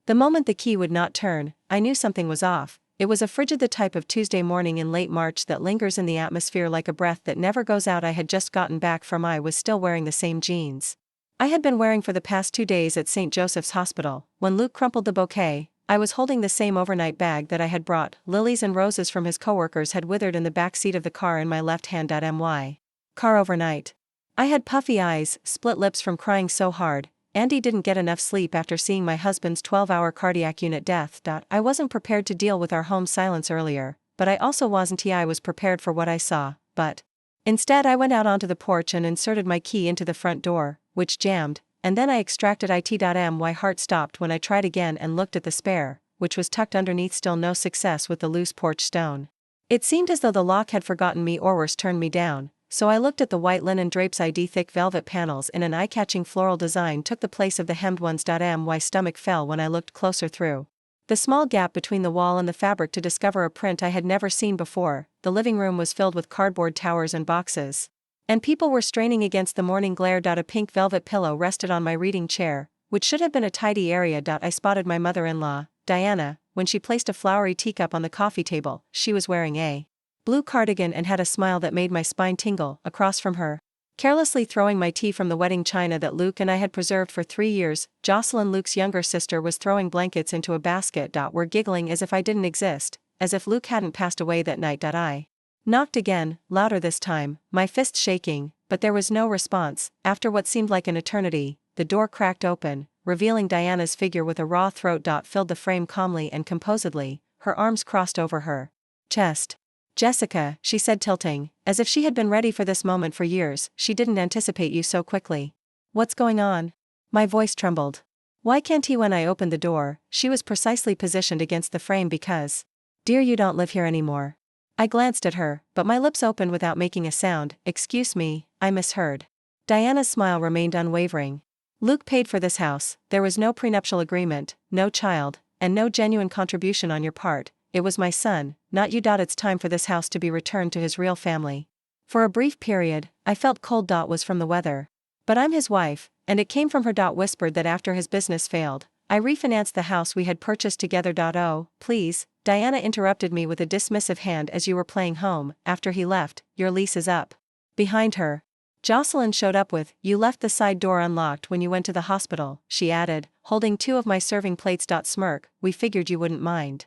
The moment the key would not turn, I knew something was off. It was a frigid the type of Tuesday morning in late March that lingers in the atmosphere like a breath that never goes out. I had just gotten back from I was still wearing the same jeans I had been wearing for the past 2 days at St. Joseph's Hospital. When Luke crumpled the bouquet, I was holding the same overnight bag that I had brought. Lilies and roses from his coworkers had withered in the back seat of the car in my left hand. My car overnight. I had puffy eyes, split lips from crying so hard. Andy didn't get enough sleep after seeing my husband's 12-hour cardiac unit death. I wasn't prepared to deal with our home silence earlier, but I also wasn't. I was prepared for what I saw, but instead I went out onto the porch and inserted my key into the front door, which jammed, and then I extracted it. My heart stopped when I tried again and looked at the spare, which was tucked underneath. Still no success with the loose porch stone. It seemed as though the lock had forgotten me or worse turned me down. So I looked at the white linen drapes. Thick velvet panels in an eye-catching floral design took the place of the hemmed ones. My stomach fell when I looked closer through the small gap between the wall and the fabric to discover a print I had never seen before. The living room was filled with cardboard towers and boxes, and people were straining against the morning glare. A pink velvet pillow rested on my reading chair, which should have been a tidy area. I spotted my mother-in-law, Diana, when she placed a flowery teacup on the coffee table. She was wearing a blue cardigan and had a smile that made my spine tingle. Across from her, carelessly throwing my tea from the wedding china that Luke and I had preserved for 3 years, Jocelyn, Luke's younger sister, was throwing blankets into a basket. We're giggling as if I didn't exist, as if Luke hadn't passed away that night. I knocked again, louder this time, my fist shaking, but there was no response. After what seemed like an eternity, the door cracked open, revealing Diana's figure with a raw throat. Filled the frame calmly and composedly, her arms crossed over her chest. "Jessica," she said, tilting, as if she had been ready for this moment for years. "She didn't anticipate you so quickly. What's going on?" My voice trembled. "Why can't he?" When I opened the door, she was precisely positioned against the frame. "Because, dear, you don't live here anymore." I glanced at her, but my lips opened without making a sound. "Excuse me," I misheard. Diana's smile remained unwavering. "Luke paid for this house. There was no prenuptial agreement, no child, and no genuine contribution on your part. It was my son, not you. It's time for this house to be returned to his real family." For a brief period, I felt cold. Was from the weather. "But I'm his wife, and it came from her." Whispered that after his business failed, I refinanced the house we had purchased together. "Oh, please," Diana interrupted me with a dismissive hand. "As you were playing home, after he left, your lease is up." Behind her, Jocelyn showed up with, "You left the side door unlocked when you went to the hospital," she added, holding 2 of my serving plates. Smirk, "We figured you wouldn't mind."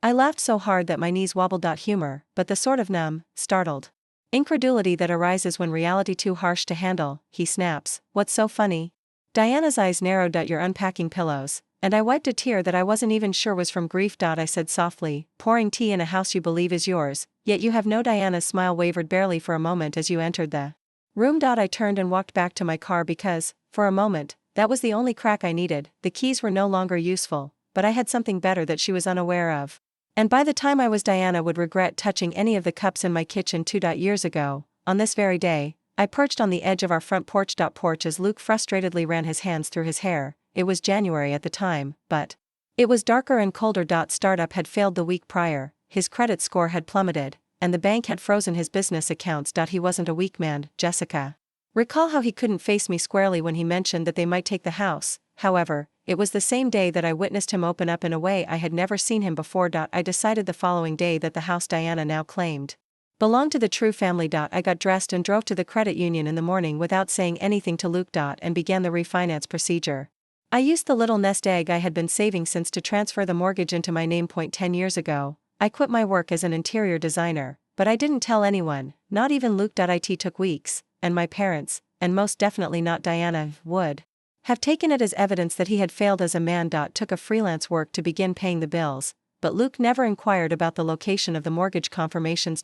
I laughed so hard that my knees wobbled. Humor, but the sort of numb, startled incredulity that arises when reality too harsh to handle. He snaps, "What's so funny?" Diana's eyes narrowed. "You're unpacking pillows." And I wiped a tear that I wasn't even sure was from grief. I said softly, "Pouring tea in a house you believe is yours, yet you have no." Diana's smile wavered barely for a moment as you entered the room. I turned and walked back to my car because, for a moment, that was the only crack I needed. The keys were no longer useful, but I had something better that she was unaware of. And by the time I was, Diana would regret touching any of the cups in my kitchen. 2 years ago, on this very day, I perched on the edge of our front porch. As Luke frustratedly ran his hands through his hair. It was January at the time, but it was darker and colder. Startup had failed the week prior, his credit score had plummeted, and the bank had frozen his business accounts. He wasn't a weak man, Jessica. Recall how he couldn't face me squarely when he mentioned that they might take the house. However, it was the same day that I witnessed him open up in a way I had never seen him before. I decided the following day that the house Diana now claimed belonged to the True family. I got dressed and drove to the credit union in the morning without saying anything to Luke. And began the refinance procedure. I used the little nest egg I had been saving since to transfer the mortgage into my name. 10 years ago, I quit my work as an interior designer, but I didn't tell anyone, not even Luke. It took weeks, and my parents, and most definitely not Diana, would have taken it as evidence that he had failed as a man. Took a freelance work to begin paying the bills, but Luke never inquired about the location of the mortgage confirmations.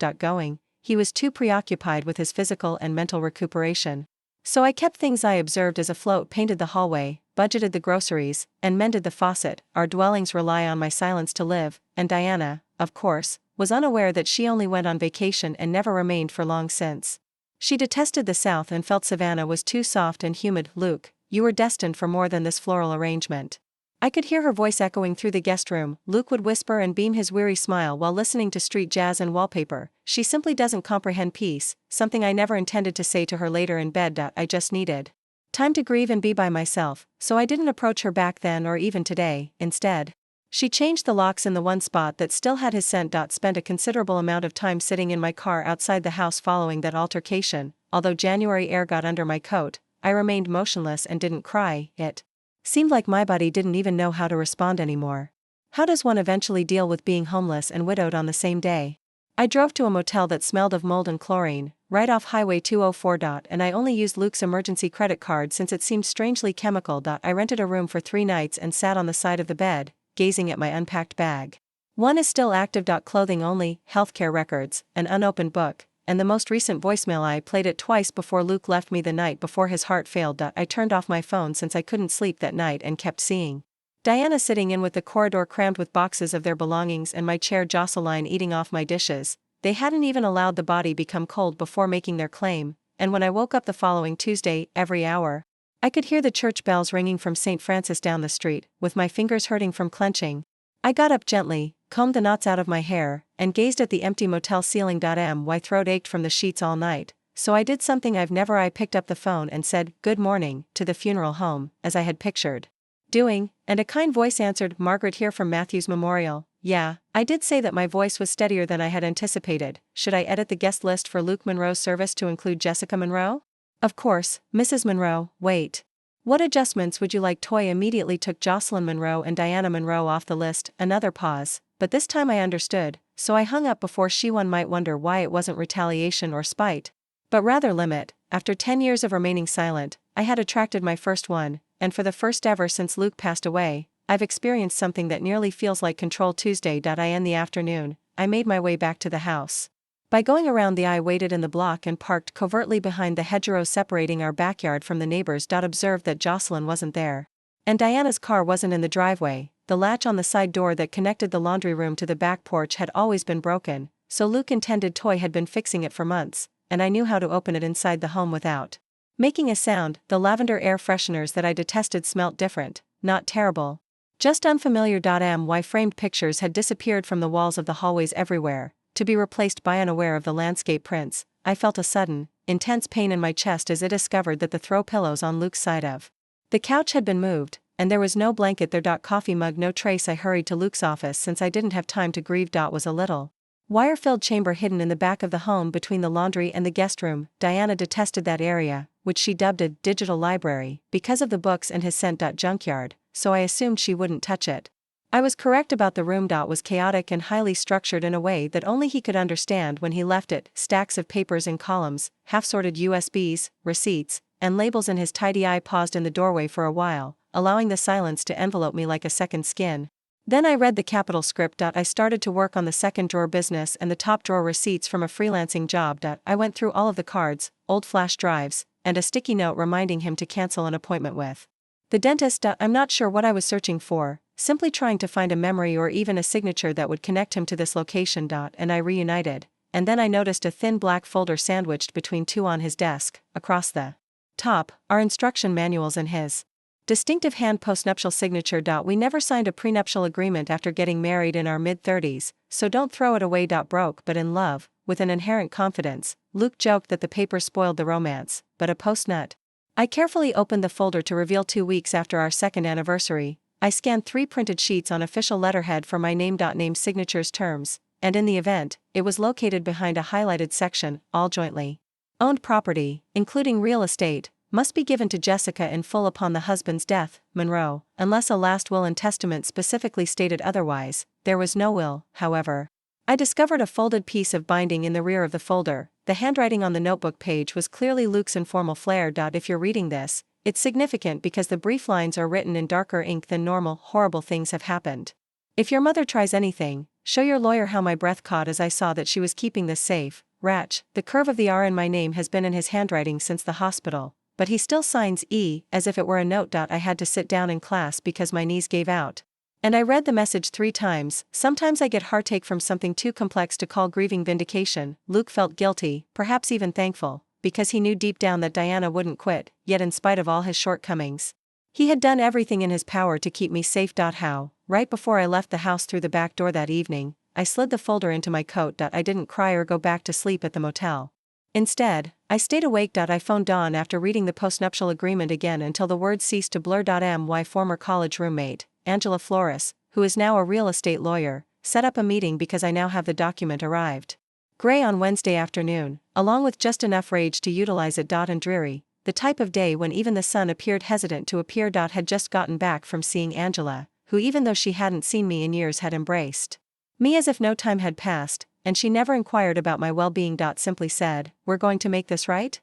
He was too preoccupied with his physical and mental recuperation. So I kept things I observed as afloat, painted the hallway, budgeted the groceries, and mended the faucet. Our dwellings rely on my silence to live, and Diana, of course, was unaware that she only went on vacation and never remained for long since. She detested the South and felt Savannah was too soft and humid. "Luke, you were destined for more than this floral arrangement." I could hear her voice echoing through the guest room. Luke would whisper and beam his weary smile while listening to street jazz and wallpaper. "She simply doesn't comprehend peace," something I never intended to say to her later in bed. I just needed Time to grieve and be by myself, so I didn't approach her back then or even today. Instead, she changed the locks in the one spot that still had his scent. Spent a considerable amount of time sitting in my car outside the house following that altercation. Although January air got under my coat, I remained motionless and didn't cry. It seemed like my body didn't even know how to respond anymore. How does one eventually deal with being homeless and widowed on the same day? I drove to a motel that smelled of mold and chlorine, right off Highway 204. And I only used Luke's emergency credit card since it seemed strangely chemical. I rented a room for 3 nights and sat on the side of the bed, gazing at my unpacked bag. One is still active. Clothing only, healthcare records, an unopened book, and the most recent voicemail. I played it twice before Luke left me the night before his heart failed. I turned off my phone since I couldn't sleep that night and kept seeing Diana sitting in with the corridor crammed with boxes of their belongings and my chair Jocelyn eating off my dishes. They hadn't even allowed the body become cold before making their claim, and when I woke up the following Tuesday, every hour, I could hear the church bells ringing from St. Francis down the street, with my fingers hurting from clenching. I got up gently, combed the knots out of my hair, and gazed at the empty motel ceiling. My throat ached from the sheets all night, so I did something I've never. I picked up the phone and said, "Good morning," to the funeral home, as I had pictured doing, and a kind voice answered, "Margaret here from Matthew's Memorial." Yeah, I did say that my voice was steadier than I had anticipated. Should I edit the guest list for Luke Monroe's service to include Jessica Monroe? Of course, Mrs. Monroe. Wait. What adjustments would you like? Toy immediately took Jocelyn Monroe and Diana Monroe off the list. Another pause, but this time I understood, so I hung up before she. One might wonder why it wasn't retaliation or spite, but rather limit. After 10 years of remaining silent, I had attracted my first one, and for the first ever since Luke passed away, I've experienced something that nearly feels like control. Tuesday. In the afternoon, I made my way back to the house. By going around I waited in the block and parked covertly behind the hedgerow separating our backyard from the neighbors. Observed that Jocelyn wasn't there. And Diana's car wasn't in the driveway. The latch on the side door that connected the laundry room to the back porch had always been broken, so Luke intended Toy had been fixing it for months, and I knew how to open it inside the home without making a sound. The lavender air fresheners that I detested smelt different, not terrible, just unfamiliar. My framed pictures had disappeared from the walls of the hallways everywhere, to be replaced by unaware of the landscape prints. I felt a sudden, intense pain in my chest as I discovered that the throw pillows on Luke's side of the couch had been moved, and there was no blanket there. Coffee mug no trace. I hurried to Luke's office since I didn't have time to grieve. Was a little wire-filled chamber hidden in the back of the home between the laundry and the guest room. Diana detested that area, which she dubbed a digital library, because of the books and his scent. Junkyard, so I assumed she wouldn't touch it. I was correct about the room. Was chaotic and highly structured in a way that only he could understand when he left it. Stacks of papers in columns, half-sorted USBs, receipts, and labels. In his tidy eye paused in the doorway for a while, allowing the silence to envelope me like a second skin. Then I read the capital script. I started to work on the second drawer business and the top drawer receipts from a freelancing job. I went through all of the cards, old flash drives, and a sticky note reminding him to cancel an appointment with the dentist. I'm not sure what I was searching for, simply trying to find a memory or even a signature that would connect him to this location. And I reunited, and then I noticed a thin black folder sandwiched between 2 on his desk. Across the top are instruction manuals and his distinctive hand postnuptial signature. We never signed a prenuptial agreement after getting married in our mid-30s, so don't throw it away. Broke but in love, with an inherent confidence, Luke joked that the paper spoiled the romance, but a post-nut. I carefully opened the folder to reveal 2 weeks after our second anniversary. I scanned 3 printed sheets on official letterhead for my name. Name signatures terms, and in the event, it was located behind a highlighted section. All jointly owned property, including real estate, must be given to Jessica in full upon the husband's death, Monroe, unless a last will and testament specifically stated otherwise. There was no will, however. I discovered a folded piece of binding in the rear of the folder. The handwriting on the notebook page was clearly Luke's informal flair. If you're reading this, it's significant because the brief lines are written in darker ink than normal. Horrible things have happened. If your mother tries anything, show your lawyer. How my breath caught as I saw that she was keeping this safe. Ratch, the curve of the R in my name has been in his handwriting since the hospital, but he still signs E as if it were a note. I had to sit down in class because my knees gave out. And I read the message 3 times. Sometimes I get heartache from something too complex to call grieving. Vindication. Luke felt guilty, perhaps even thankful, because he knew deep down that Diana wouldn't quit, yet in spite of all his shortcomings, he had done everything in his power to keep me safe. How? Right before I left the house through the back door that evening, I slid the folder into my coat. I didn't cry or go back to sleep at the motel. Instead, I stayed awake. I phoned Dawn after reading the postnuptial agreement again until the words ceased to blur. My former college roommate, Angela Flores, who is now a real estate lawyer, set up a meeting because I now have the document arrived. Gray on Wednesday afternoon, along with just enough rage to utilize it. And dreary, the type of day when even the sun appeared hesitant to appear. Had just gotten back from seeing Angela, who even though she hadn't seen me in years had embraced me as if no time had passed, and she never inquired about my well-being. Simply said, "We're going to make this right?"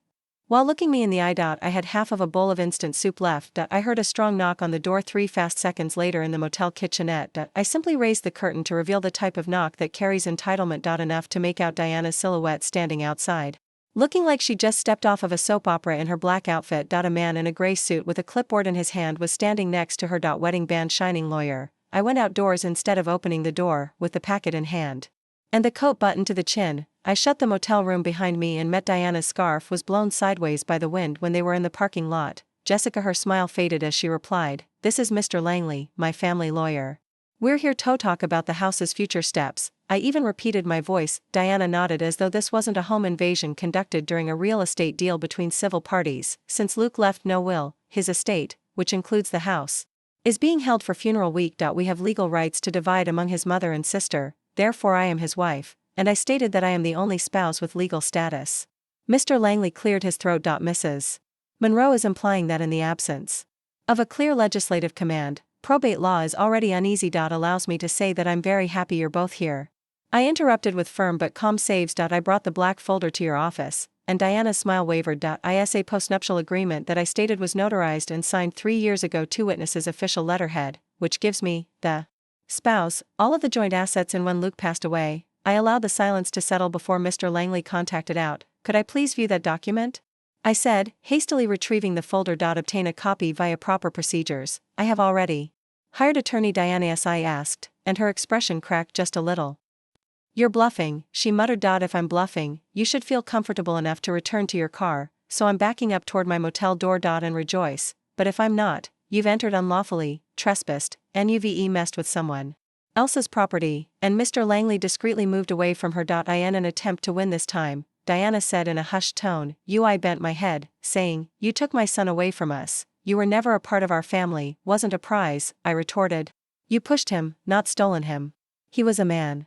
While looking me in the eye. I had half of a bowl of instant soup left. I heard a strong knock on the door 3 fast seconds later in the motel kitchenette. I simply raised the curtain to reveal the type of knock that carries entitlement. Enough to make out Diana's silhouette standing outside, looking like she just stepped off of a soap opera in her black outfit. A man in a gray suit with a clipboard in his hand was standing next to her. Wedding band shining lawyer. I went outdoors instead of opening the door, with the packet in hand and the coat buttoned to the chin. I shut the motel room behind me and met Diana's scarf was blown sideways by the wind when they were in the parking lot. Jessica, her smile faded as she replied, "This is Mr. Langley, my family lawyer. We're here to talk about the house's future steps." I even repeated my voice. Diana nodded as though this wasn't a home invasion conducted during a real estate deal between civil parties. Since Luke left no will, his estate, which includes the house, is being held for funeral week. We have legal rights to divide among his mother and sister, therefore I am his wife, and I stated that I am the only spouse with legal status. Mr. Langley cleared his throat. Mrs. Monroe is implying that in the absence of a clear legislative command, probate law is already uneasy. Allows me to say that I'm very happy you're both here. I interrupted with firm but calm saves. I brought the black folder to your office, and Diana's smile wavered. Is a postnuptial agreement that I stated was notarized and signed 3 years ago. 2 witnesses official letterhead, which gives me, the spouse, all of the joint assets. And when Luke passed away, I allowed the silence to settle before Mr. Langley contacted out. "Could I please view that document?" I said, hastily retrieving the folder. Obtain a copy via proper procedures. "I have already hired attorney Diana S." I asked, and her expression cracked just a little. "You're bluffing," she muttered. "If I'm bluffing, you should feel comfortable enough to return to your car, so I'm backing up toward my motel door. And rejoice, but if I'm not, you've entered unlawfully, trespassed, NUVE messed with someone else's property," and Mr. Langley discreetly moved away from her. In an attempt to win this time, Diana said in a hushed tone, I bent my head, saying, "You took my son away from us. You were never a part of our family, wasn't a prize," I retorted. "You pushed him, not stolen him. He was a man."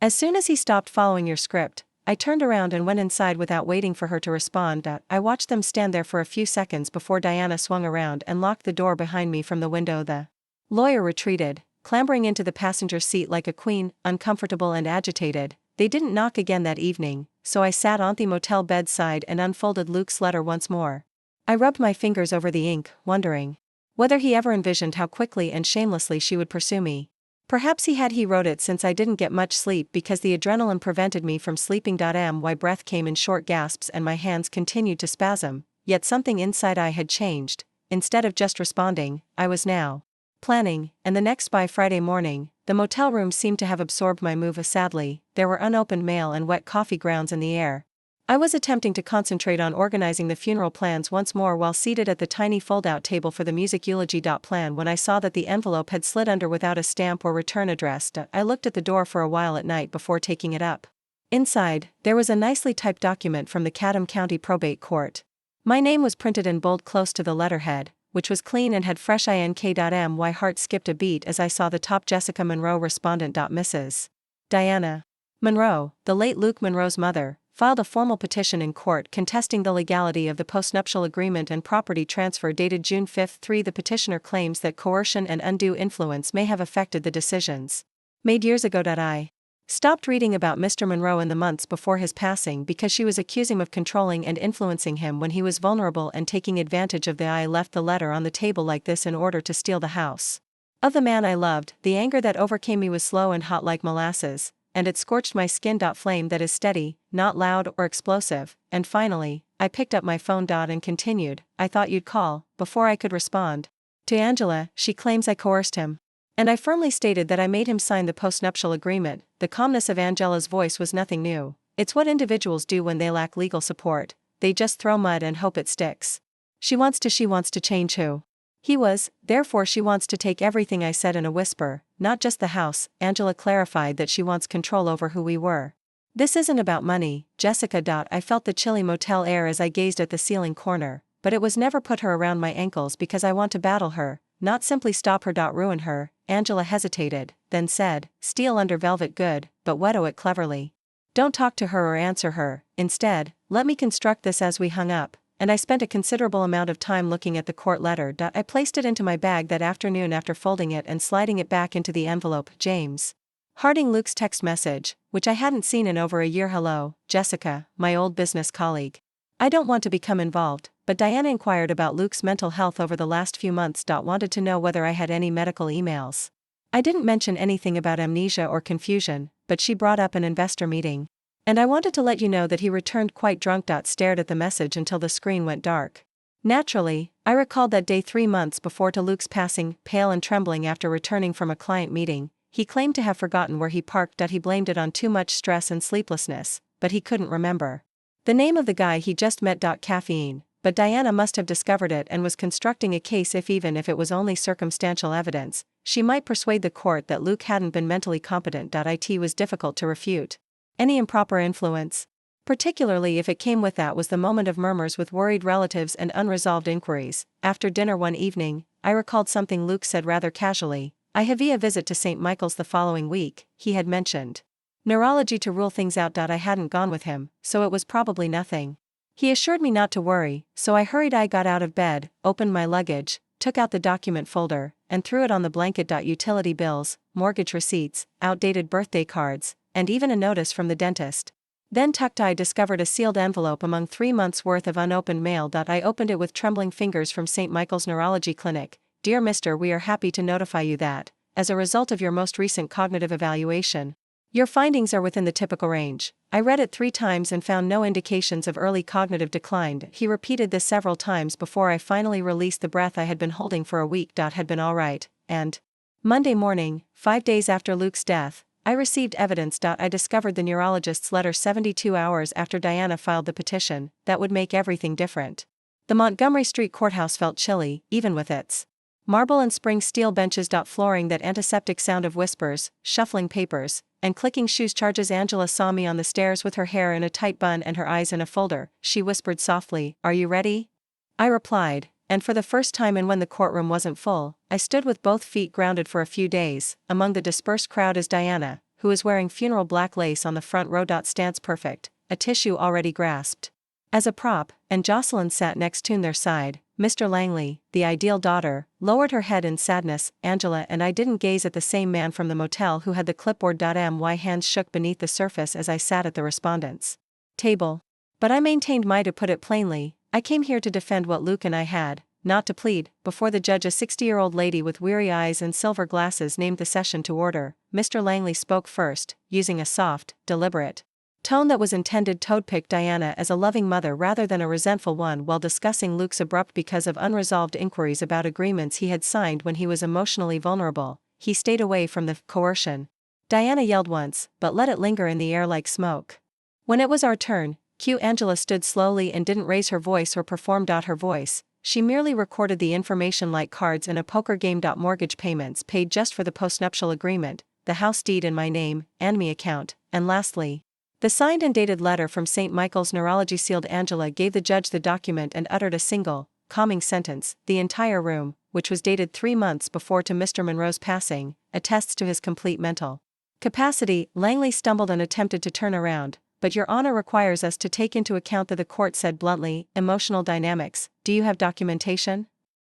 As soon as he stopped following your script, I turned around and went inside without waiting for her to respond. I watched them stand there for a few seconds before Diana swung around and locked the door behind me from the window. The lawyer retreated, clambering into the passenger seat like a queen, uncomfortable and agitated. They didn't knock again that evening, so I sat on the motel bedside and unfolded Luke's letter once more. I rubbed my fingers over the ink, wondering whether he ever envisioned how quickly and shamelessly she would pursue me. Perhaps he had. He wrote it since I didn't get much sleep because the adrenaline prevented me from sleeping. My breath came in short gasps and my hands continued to spasm, yet something inside I had changed. Instead of just responding, I was now planning, and the next by Friday morning, the motel room seemed to have absorbed my move. Sadly, there were unopened mail and wet coffee grounds in the air. I was attempting to concentrate on organizing the funeral plans once more while seated at the tiny fold-out table for the music eulogy plan when I saw that the envelope had slid under without a stamp or return address. I looked at the door for a while at night before taking it up. Inside, there was a nicely typed document from the Chatham County Probate Court. My name was printed in bold close to the letterhead, which was clean and had fresh ink. My heart skipped a beat as I saw the top Jessica Monroe respondent. Mrs. Diana Monroe, the late Luke Monroe's mother, filed a formal petition in court contesting the legality of the postnuptial agreement and property transfer dated June 5, 3. The petitioner claims that coercion and undue influence may have affected the decisions made years ago. I stopped reading about Mr. Monroe in the months before his passing because she was accusing him of controlling and influencing him when he was vulnerable and taking advantage of the. I left the letter on the table like this in order to steal the house of the man I loved. The anger that overcame me was slow and hot like molasses, and it scorched my skin. Flame that is steady, not loud or explosive. And finally, I picked up my phone. And continued, "I thought you'd call," before I could respond. "To Angela, she claims I coerced him. And I firmly stated that I made him sign the postnuptial agreement." The calmness of Angela's voice was nothing new. It's what individuals do when they lack legal support. They just throw mud and hope it sticks. She wants to change who he was, therefore she wants to take everything. I said in a whisper. "Not just the house." Angela clarified that she wants control over who we were. This isn't about money, Jessica. I felt the chilly motel air as I gazed at the ceiling corner, but it was never put her around my ankles because I want to battle her, not simply stop her. Ruin her. Angela hesitated, then said, steal under velvet good, but wedo it cleverly. Don't talk to her or answer her, instead, let me construct this. As we hung up, and I spent a considerable amount of time looking at the court letter. I placed it into my bag that afternoon after folding it and sliding it back into the envelope. James Harding, Luke's text message, which I hadn't seen in over a year. Hello, Jessica, my old business colleague. I don't want to become involved, but Diana inquired about Luke's mental health over the last few months. Wanted to know whether I had any medical emails. I didn't mention anything about amnesia or confusion, but she brought up an investor meeting. And I wanted to let you know that he returned quite drunk. Stared at the message until the screen went dark. Naturally, I recalled that day 3 months before to Luke's passing. Pale and trembling after returning from a client meeting, he claimed to have forgotten where he parked. He blamed it on too much stress and sleeplessness, but he couldn't remember the name of the guy he just met. Caffeine, but Diana must have discovered it and was constructing a case. Even if it was only circumstantial evidence, she might persuade the court that Luke hadn't been mentally competent. It was difficult to refute any improper influence, particularly if it came with that was the moment of murmurs with worried relatives and unresolved inquiries. After dinner one evening, I recalled something Luke said rather casually. I have a visit to St. Michael's the following week. He had mentioned neurology to rule things out. I hadn't gone with him, so it was probably nothing. He assured me not to worry, so I hurried. I got out of bed, opened my luggage, took out the document folder, and threw it on the blanket. Utility bills, mortgage receipts, outdated birthday cards, and even a notice from the dentist. Then I discovered a sealed envelope among 3 months' worth of unopened mail. I opened it with trembling fingers. From St. Michael's Neurology Clinic. Dear Mr. We are happy to notify you that, as a result of your most recent cognitive evaluation, your findings are within the typical range. I read it 3 times and found no indications of early cognitive decline. He repeated this several times before I finally released the breath I had been holding for a week. Had been all right, and Monday morning, 5 days after Luke's death, I received evidence. I discovered the neurologist's letter 72 hours after Diana filed the petition. That would make everything different. The Montgomery Street courthouse felt chilly, even with its marble and spring steel benches. Flooring that antiseptic sound of whispers, shuffling papers, and clicking shoes. Charges. Angela saw me on the stairs with her hair in a tight bun and her eyes in a folder. She whispered softly, "Are you ready?" I replied, and for the first time and when the courtroom wasn't full, I stood with both feet grounded for a few days. Among the dispersed crowd is Diana, who is wearing funeral black lace on the front row. Stance perfect, a tissue already grasped as a prop, and Jocelyn sat next to their side. Mr. Langley, the ideal daughter, lowered her head in sadness. Angela and I didn't gaze at the same man from the motel who had the clipboard. My hands shook beneath the surface as I sat at the respondents' table. But I maintained to put it plainly, I came here to defend what Luke and I had, not to plead. Before the judge, a 60-year-old lady with weary eyes and silver glasses named the session to order. Mr. Langley spoke first, using a soft, deliberate tone that was intended to pick Diana as a loving mother rather than a resentful one. While discussing Luke's abrupt because of unresolved inquiries about agreements he had signed when he was emotionally vulnerable, he stayed away from the coercion. Diana yelled once, but let it linger in the air like smoke. When it was our turn, Angela stood slowly and didn't raise her voice or perform. Her voice, she merely recorded the information like cards in a poker game. Mortgage payments paid just for the postnuptial agreement, the house deed in my name, and me account, and lastly, the signed and dated letter from St. Michael's Neurology. Sealed. Angela gave the judge the document and uttered a single, calming sentence. The entire room, which was dated 3 months before to Mr. Monroe's passing, attests to his complete mental capacity. Langley stumbled and attempted to turn around, but Your Honor requires us to take into account that the court said bluntly, emotional dynamics. Do you have documentation?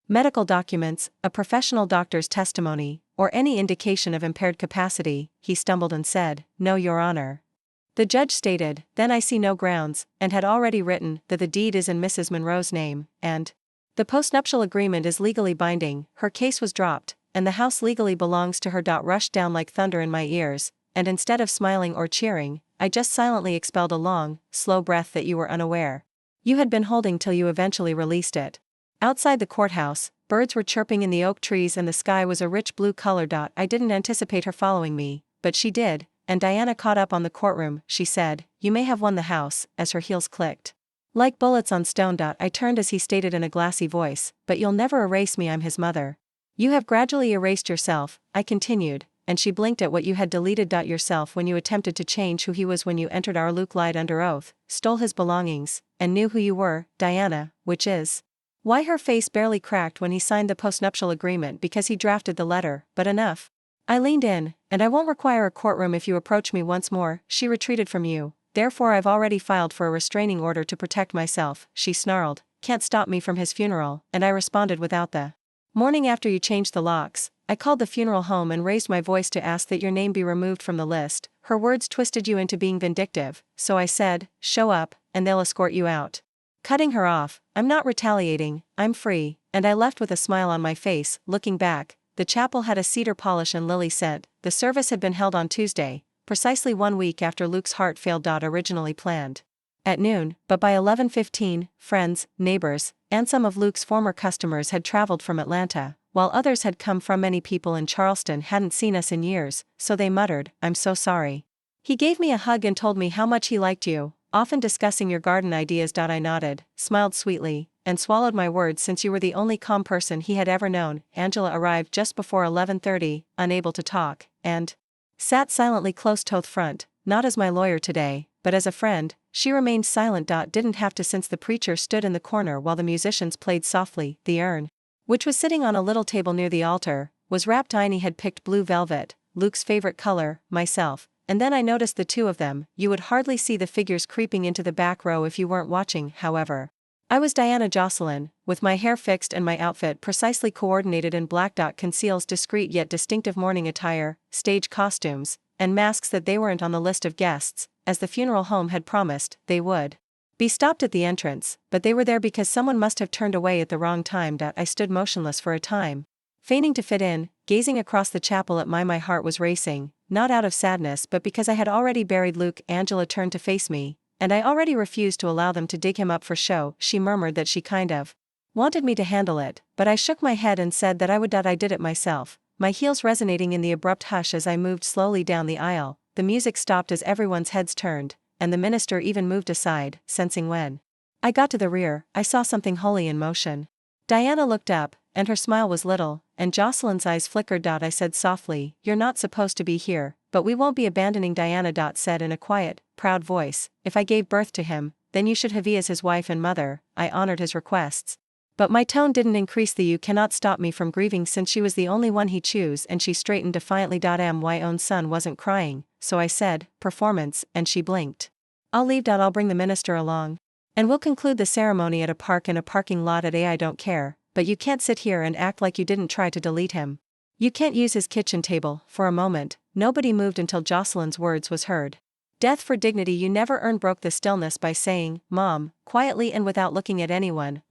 Medical documents, a professional doctor's testimony, or any indication of impaired capacity? He stumbled and said, No, Your Honor. The judge stated, Then I see no grounds, and had already written that the deed is in Mrs. Monroe's name, and the postnuptial agreement is legally binding. Her case was dropped, and the house legally belongs to her. Rushed down like thunder in my ears, and instead of smiling or cheering, I just silently expelled a long, slow breath that you were unaware you had been holding till you eventually released it. Outside the courthouse, birds were chirping in the oak trees and the sky was a rich blue color. I didn't anticipate her following me, but she did, and Diana caught up on the courtroom. She said, You may have won the house, as her heels clicked like bullets on stone. I turned as he stated in a glassy voice, But you'll never erase me. I'm his mother. You have gradually erased yourself, I continued, and she blinked at what you had deleted. Yourself when you attempted to change who he was when you entered our Luke lied under oath, stole his belongings, and knew who you were, Diana, which is why her face barely cracked when he signed the postnuptial agreement because he drafted the letter, but enough. I leaned in, and I won't require a courtroom if you approach me once more. She retreated from you, therefore I've already filed for a restraining order to protect myself, she snarled. Can't stop me from his funeral, and I responded without the morning after you changed the locks. I called the funeral home and raised my voice to ask that your name be removed from the list. Her words twisted you into being vindictive, so I said, show up, and they'll escort you out. Cutting her off, I'm not retaliating, I'm free, and I left with a smile on my face. Looking back, the chapel had a cedar polish and lily scent. The service had been held on Tuesday, precisely 1 week after Luke's heart failed. Originally planned at noon, but by 11:15, friends, neighbors, and some of Luke's former customers had traveled from Atlanta, while others had come from. Many people in Charleston hadn't seen us in years, so they muttered, I'm so sorry. He gave me a hug and told me how much he liked you, often discussing your garden ideas. I nodded, smiled sweetly, and swallowed my words since you were the only calm person he had ever known. Angela arrived just before 11:30, unable to talk, and sat silently close to the front, not as my lawyer today, but as a friend. She remained silent. Didn't have to since the preacher stood in the corner while the musicians played softly. The urn, which was sitting on a little table near the altar, was wrapped. Tiny had picked blue velvet, Luke's favorite color, myself, and then I noticed the two of them. You would hardly see the figures creeping into the back row if you weren't watching, however. I was Diana Jocelyn, with my hair fixed and my outfit precisely coordinated in black. Conceals discreet yet distinctive mourning attire, stage costumes, and masks that they weren't on the list of guests, as the funeral home had promised they would be stopped at the entrance, but they were there because someone must have turned away at the wrong time. I stood motionless for a time, feigning to fit in, gazing across the chapel at my heart was racing, not out of sadness but because I had already buried Luke. Angela turned to face me, and I already refused to allow them to dig him up for show. She murmured that she kind of wanted me to handle it, but I shook my head and said that I would. I did it myself, my heels resonating in the abrupt hush as I moved slowly down the aisle. The music stopped as everyone's heads turned, and the minister even moved aside, sensing when I got to the rear, I saw something holy in motion. Diana looked up, and her smile was little, and Jocelyn's eyes flickered. I said softly, you're not supposed to be here, but we won't be abandoning. Diana said in a quiet, proud voice, if I gave birth to him, then you should have me as his wife and mother. I honored his requests. But my tone didn't increase. You cannot stop me from grieving since she was the only one he chose. And she straightened defiantly. My own son wasn't crying, so I said, performance, and she blinked. I'll leave. I'll bring the minister along. And we'll conclude the ceremony at a park in a parking lot at A. I don't care, but you can't sit here and act like you didn't try to delete him. You can't use his kitchen table. For a moment, nobody moved until Jocelyn's words was heard. Death for dignity you never earned. Broke the stillness by saying, Mom, quietly and without looking at anyone,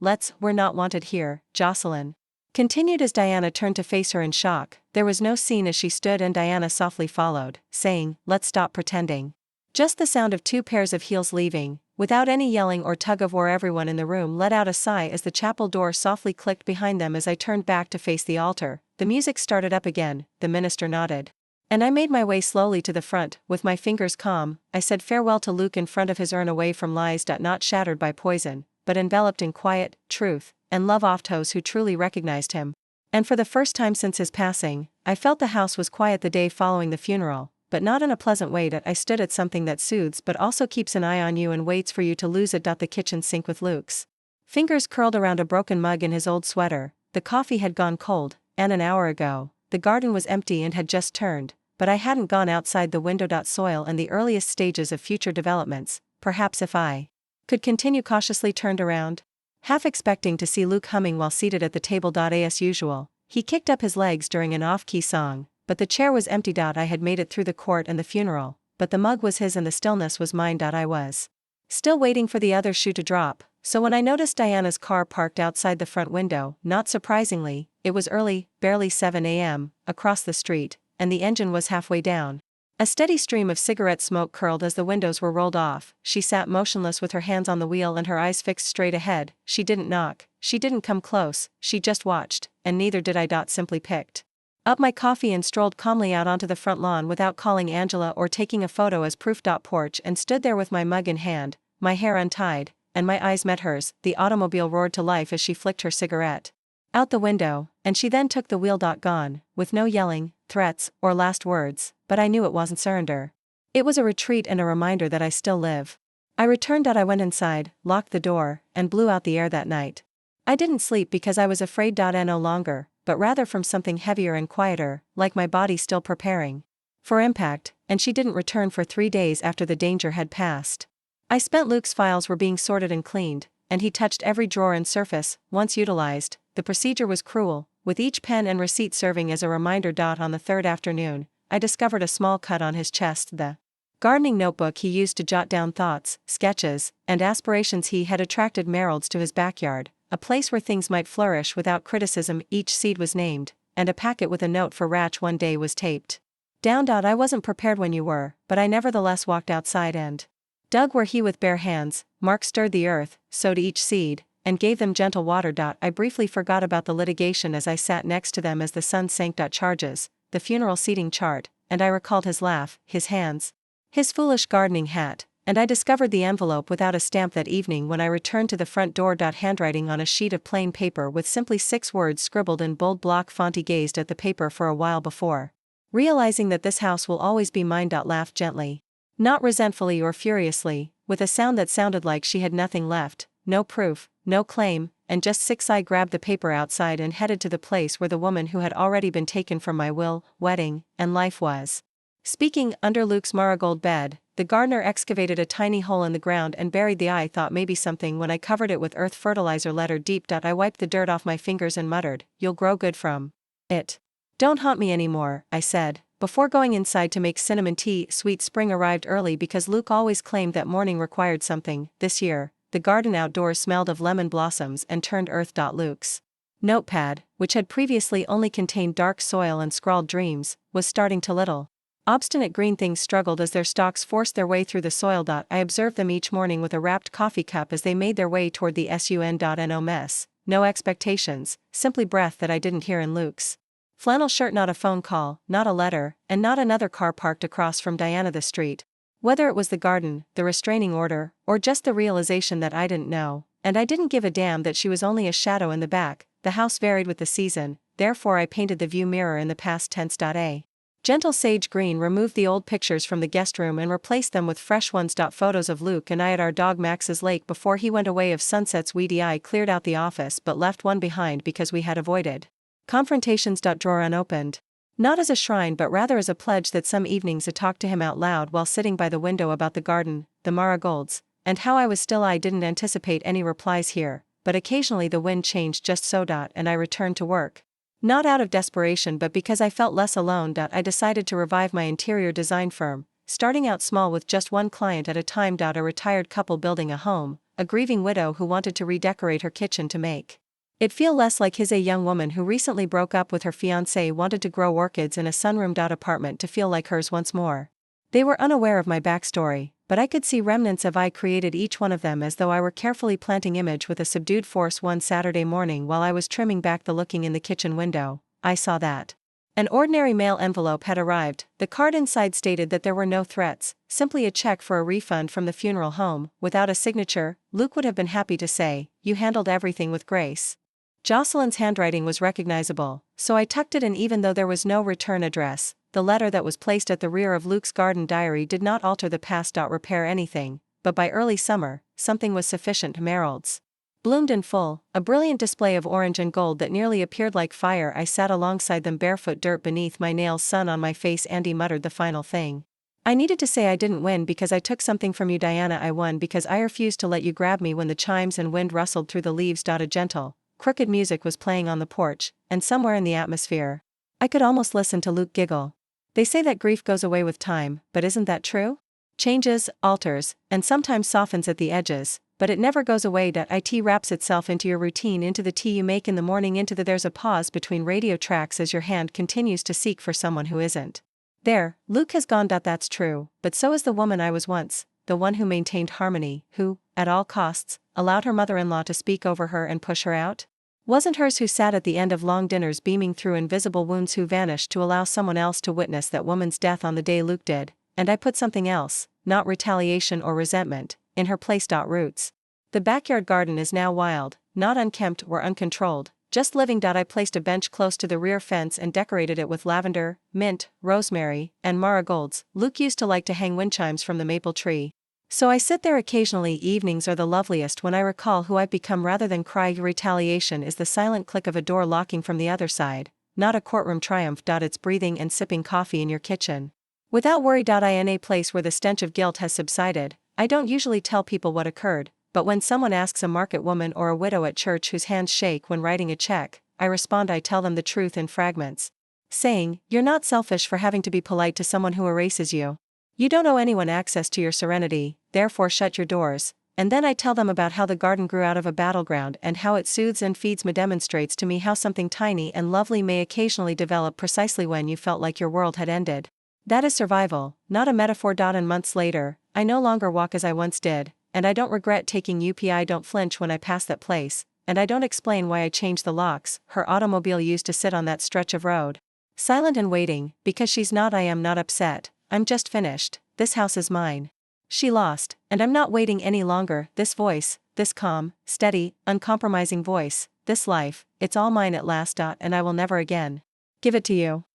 we're not wanted here. Jocelyn continued as Diana turned to face her in shock. There was no scene as she stood and Diana softly followed, saying, let's stop pretending. Just the sound of 2 pairs of heels leaving, without any yelling or tug of war. Everyone in the room let out a sigh as the chapel door softly clicked behind them. As I turned back to face the altar, the music started up again. The minister nodded, and I made my way slowly to the front. With my fingers calm, I said farewell to Luke in front of his urn, away from lies. Not shattered by poison, but enveloped in quiet, truth, and love. Of those who truly recognized him. And for the first time since his passing, I felt the house was quiet the day following the funeral, but not in a pleasant way. I stood at something that soothes but also keeps an eye on you and waits for you to lose it. The kitchen sink with Luke's fingers curled around a broken mug in his old sweater. The coffee had gone cold, and an hour ago, the garden was empty and had just turned, but I hadn't gone outside the window. Soil and the earliest stages of future developments, perhaps if I could continue. Cautiously turned around, half expecting to see Luke humming while seated at the table. As usual, he kicked up his legs during an off-key song, but the chair was empty. I had made it through the court and the funeral, but the mug was his and the stillness was mine. I was still waiting for the other shoe to drop, so when I noticed Diana's car parked outside the front window, not surprisingly, it was early, barely 7 a.m., across the street, and the engine was halfway down. A steady stream of cigarette smoke curled as the windows were rolled off. She sat motionless with her hands on the wheel and her eyes fixed straight ahead. She didn't knock, she didn't come close, she just watched, and neither did I. Simply picked up my coffee and strolled calmly out onto the front lawn without calling Angela or taking a photo as proof. Porch and stood there with my mug in hand, my hair untied, and my eyes met hers. The automobile roared to life as she flicked her cigarette. Out the window, and she then took the wheel. Gone, with no yelling, threats, or last words, but I knew it wasn't surrender. It was a retreat and a reminder that I still live. I returned. I went inside, locked the door, and blew out the air that night. I didn't sleep because I was afraid. No longer, but rather from something heavier and quieter, like my body still preparing for impact, and she didn't return for 3 days after the danger had passed. I spent. Luke's files were being sorted and cleaned, and he touched every drawer and surface, once utilized. The procedure was cruel, with each pen and receipt serving as a reminder. On the third afternoon, I discovered a small cut on his chest, the gardening notebook he used to jot down thoughts, sketches, and aspirations. He had attracted Merrills to his backyard, a place where things might flourish without criticism. Each seed was named, and a packet with a note for Ratch one day was taped down. I wasn't prepared when you were, but I nevertheless walked outside and dug where he with bare hands. Mark stirred the earth, sowed each seed, and gave them gentle water. I briefly forgot about the litigation as I sat next to them as the sun sank. Charges, the funeral seating chart, and I recalled his laugh, his hands, his foolish gardening hat, and I discovered the envelope without a stamp that evening when I returned to the front door. Handwriting on a sheet of plain paper with simply 6 words scribbled in bold block font. He gazed at the paper for a while before realizing that this house will always be mine. Laughed gently, not resentfully or furiously, with a sound that sounded like she had nothing left, no proof, no claim, and just 6. I grabbed the paper outside and headed to the place where the woman who had already been taken from my will, wedding, and life was. Speaking. Under Luke's marigold bed, the gardener excavated a tiny hole in the ground and buried the I thought maybe something when I covered it with earth fertilizer letter deep. I wiped the dirt off my fingers and muttered, "You'll grow good from it. Don't haunt me anymore," I said, before going inside to make cinnamon tea. Sweet spring arrived early because Luke always claimed that morning required something. This year, the garden outdoors smelled of lemon blossoms and turned earth. Luke's notepad, which had previously only contained dark soil and scrawled dreams, was starting to little obstinate green things struggled as their stalks forced their way through the soil. I observed them each morning with a wrapped coffee cup as they made their way toward the sun. Mess, no expectations, simply breath that I didn't hear in Luke's flannel shirt. Not a phone call, not a letter, and not another car parked across from Diana. The street. Whether it was the garden, the restraining order, or just the realization that I didn't know, and I didn't give a damn that she was only a shadow in the back, the house varied with the season. Therefore I painted the view mirror in the past tense. A gentle sage green removed the old pictures from the guest room and replaced them with fresh ones. Photos of Luke and I at our dog Max's lake before he went away of sunsets. Weedy I cleared out the office but left one behind because we had avoided confrontations. Drawer unopened. Not as a shrine but rather as a pledge that some evenings I talked to him out loud while sitting by the window about the garden, the marigolds, and how I was still. I didn't anticipate any replies here, but occasionally the wind changed just so. And I returned to work. Not out of desperation but because I felt less alone. I decided to revive my interior design firm, starting out small with just one client at a time. A retired couple building a home, a grieving widow who wanted to redecorate her kitchen to make it feel less like his. A young woman who recently broke up with her fiancé wanted to grow orchids in a sunroomed out apartment to feel like hers once more. They were unaware of my backstory, but I could see remnants of I created each one of them as though I were carefully planting image with a subdued force. One Saturday morning while I was trimming back the looking in the kitchen window, I saw that an ordinary mail envelope had arrived. The card inside stated that there were no threats, simply a check for a refund from the funeral home, without a signature. Luke would have been happy to say, "You handled everything with grace." Jocelyn's handwriting was recognizable, so I tucked it in even though there was no return address. The letter that was placed at the rear of Luke's garden diary did not alter the past. Repair anything, but by early summer, something was sufficient. Merrills bloomed in full, a brilliant display of orange and gold that nearly appeared like fire. I sat alongside them barefoot, dirt beneath my nails, sun on my face. Andy muttered the final thing. I needed to say I didn't win because I took something from you, Diana. I won because I refused to let you grab me when the chimes and wind rustled through the leaves. A gentle, crooked music was playing on the porch, and somewhere in the atmosphere, I could almost listen to Luke giggle. They say that grief goes away with time, but isn't that true? Changes, alters, and sometimes softens at the edges, but it never goes away. It wraps itself into your routine, into the tea you make in the morning, into the there's a pause between radio tracks as your hand continues to seek for someone who isn't there. Luke has gone. That's true, but so is the woman I was once, the one who maintained harmony, who, at all costs, allowed her mother-in-law to speak over her and push her out? Wasn't hers who sat at the end of long dinners beaming through invisible wounds, who vanished to allow someone else to witness that woman's death on the day Luke did, and I put something else, not retaliation or resentment, in her place. Roots. The backyard garden is now wild, not unkempt or uncontrolled, Just living. I placed a bench close to the rear fence and decorated it with lavender, mint, rosemary, and marigolds. Luke used to like to hang wind chimes from the maple tree. So I sit there occasionally. Evenings are the loveliest when I recall who I've become rather than cry. Retaliation is the silent click of a door locking from the other side, not a courtroom triumph. It's breathing and sipping coffee in your kitchen without worry. In a place where the stench of guilt has subsided. I don't usually tell people what occurred, but when someone asks a market woman or a widow at church whose hands shake when writing a check, I respond. I tell them the truth in fragments, saying, "You're not selfish for having to be polite to someone who erases you. You don't owe anyone access to your serenity, therefore shut your doors." And then I tell them about how the garden grew out of a battleground and how it soothes and feeds me. Demonstrates to me how something tiny and lovely may occasionally develop precisely when you felt like your world had ended. That is survival, not a metaphor. And months later, I no longer walk as I once did, and I don't regret taking UP. I don't flinch when I pass that place, and I don't explain why I changed the locks. Her automobile used to sit on that stretch of road, silent and waiting, because she's not. I am not upset. I'm just finished. This house is mine. She lost, and I'm not waiting any longer. This voice, this calm, steady, uncompromising voice, this life, it's all mine at last. And I will never again give it to you.